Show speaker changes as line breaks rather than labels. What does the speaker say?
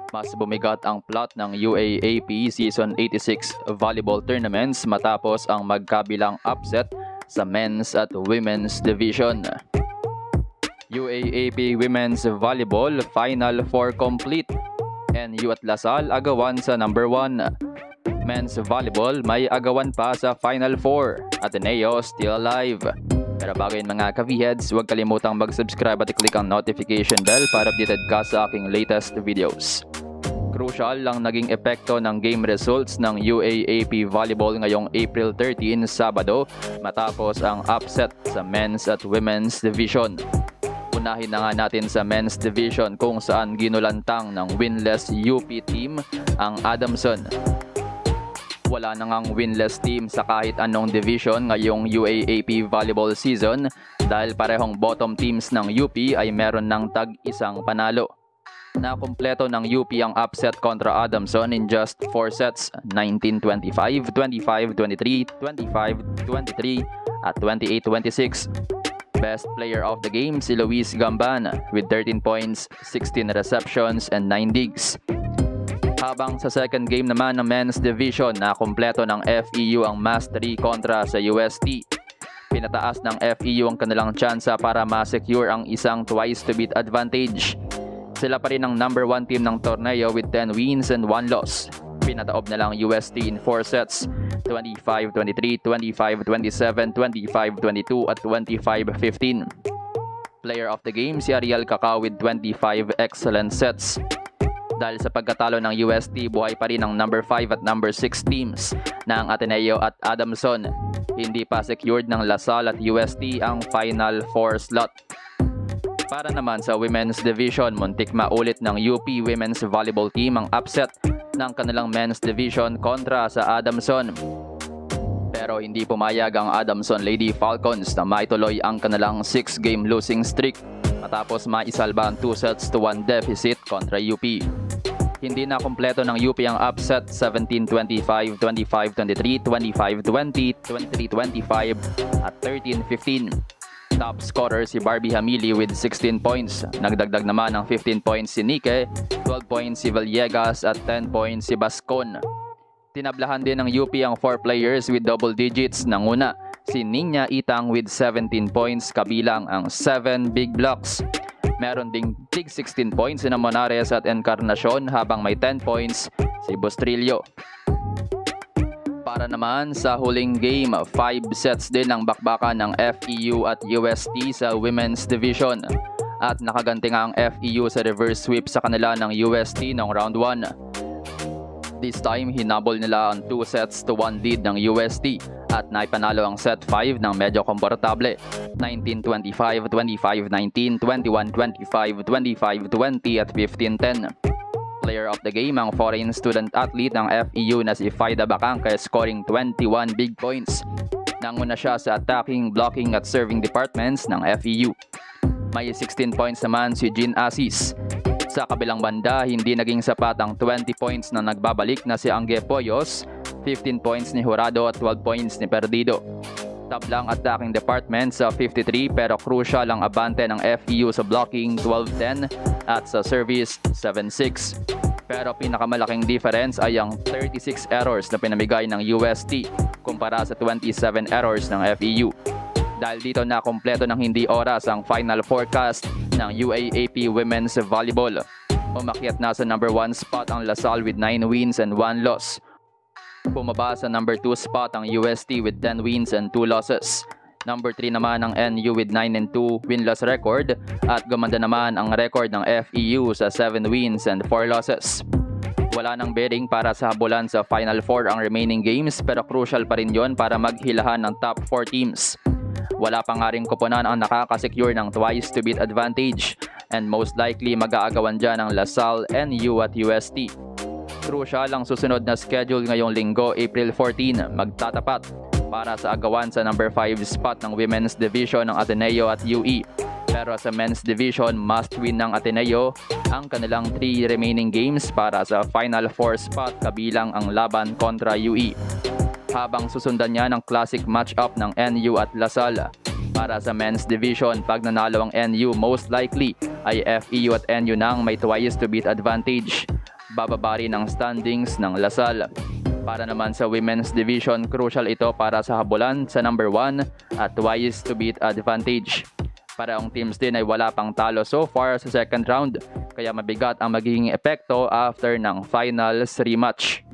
Mas bumigat ang plot ng UAAP Season 86 volleyball tournaments matapos ang magkabilang upset sa men's at women's division. UAAP Women's Volleyball Final 4 complete. NU at Lasal agawan sa number 1. Men's Volleyball may agawan pa sa Final 4. Ateneo still alive. Pero bago yun mga ka-V-Heads, huwag kalimutang mag-subscribe at i-click ang notification bell para updated ka sa aking latest videos. Crucial lang naging epekto ng game results ng UAAP Volleyball ngayong April 13, Sabado, matapos ang upset sa men's at women's division. Unahin na nga natin sa men's division kung saan ginulantang ng winless UP team ang Adamson. Wala na ngang winless team sa kahit anong division ngayong UAAP volleyball season dahil parehong bottom teams ng UP ay meron ng tag-isang panalo. Nakumpleto ng UP ang upset kontra Adamson in just 4 sets, 19-25, 25-23, 25-23 at 28-26. Best player of the game si Luis Gamban with 13 points, 16 receptions and 9 digs. Habang sa second game naman ng men's division na kumpleto ng FEU ang mastery kontra sa UST. Pinataas ng FEU ang kanilang tsansa para ma-secure ang isang twice to beat advantage. Sila pa rin ang number 1 team ng torneo with 10 wins and 1 loss. Pinataob na lang UST in 4 sets, 25-23, 25-27, 25-22 at 25-15. Player of the game si Ariel Cacao with 25 excellent sets. Dahil sa pagkatalo ng UST, buhay pa rin ang number 5 at number 6 teams ng Ateneo at Adamson. Hindi pa secured ng Lasal at UST ang Final 4 slot. Para naman sa women's division, muntik maulit ng UP Women's Volleyball Team ang upset ng kanilang men's division kontra sa Adamson. Pero hindi pumayag ang Adamson Lady Falcons na maituloy ang kanilang 6-game losing streak matapos maisalba ang 2-1 deficit kontra UP. Hindi na kumpleto ng UP ang upset 17-25, 25-23, 25-20, 23-25 at 13-15. Top scorer si Barbie Hamili with 16 points. Nagdagdag naman ng 15 points si Nike, 12 points si Villegas at 10 points si Bascon. Tinablahan din ng UP ang 4 players with double digits. Nanguna si Niña Itang with 17 points kabilang ang 7 big blocks. Meron ding tig 16 points si Monares at Encarnacion habang may 10 points si Bustrillo. Para naman sa huling game, 5 sets din ang bakbakan ng FEU at UST sa women's division. At nakaganti nga ang FEU sa reverse sweep sa kanila ng UST noong round 1. This time, hinabol nila ang 2 sets to 1 lead ng UST at naipanalo ang set 5 ng medyo komportable. 19-25, 25-19, 21-25, 25-20 at 15-10. Player of the game ang foreign student athlete ng FEU na si Faida Bacangke scoring 21 big points. Nanguna siya sa attacking, blocking at serving departments ng FEU. May 16 points naman si Jean Asis. Sa kabilang banda, hindi naging sapat ang 20 points na nagbabalik na si Angge Poyos, 15 points ni Jurado at 12 points ni Perdido. Tablang attacking department sa 53 pero crucial ang abante ng FEU sa blocking 12-10 at sa service 7-6. Pero pinakamalaking difference ay ang 36 errors na pinamigay ng UST kumpara sa 27 errors ng FEU. Dahil dito na kompleto ng hindi oras ang final forecast ng UAAP Women's Volleyball. Umakyat na sa number 1 spot ang Lasal with 9 wins and 1 loss. Bumaba sa number 2 spot ang UST with 10 wins and 2 losses. Number 3 naman ang NU with 9-2 win-loss record at gumanda naman ang record ng FEU sa 7 wins and 4 losses. Wala nang bidding para sa habulan sa Final 4 ang remaining games pero crucial pa rin yon para maghilahan ng top 4 teams. Wala pa nga rin koponan ang nakakasecure ng twice to beat advantage and most likely mag-aagawan dyan ang Lasal, NU at UST. Crucial ang susunod na schedule ngayong linggo, April 14, magtatapat para sa agawan sa number 5 spot ng women's division ng Ateneo at UE. Pero sa men's division, must win ng Ateneo ang kanilang 3 remaining games para sa final 4 spot kabilang ang laban kontra UE. Habang susundan niya ng classic matchup ng NU at Lasal. Para sa men's division, pag nanalo ang NU, most likely ay FEU at NU nang may twice to beat advantage. bababa rin ang standings ng Lasal. Para naman sa Women's Division, crucial ito para sa habulan sa number 1 at twice to beat advantage. Para ang teams din ay wala pang talo so far sa second round, kaya mabigat ang magiging epekto after ng finals rematch.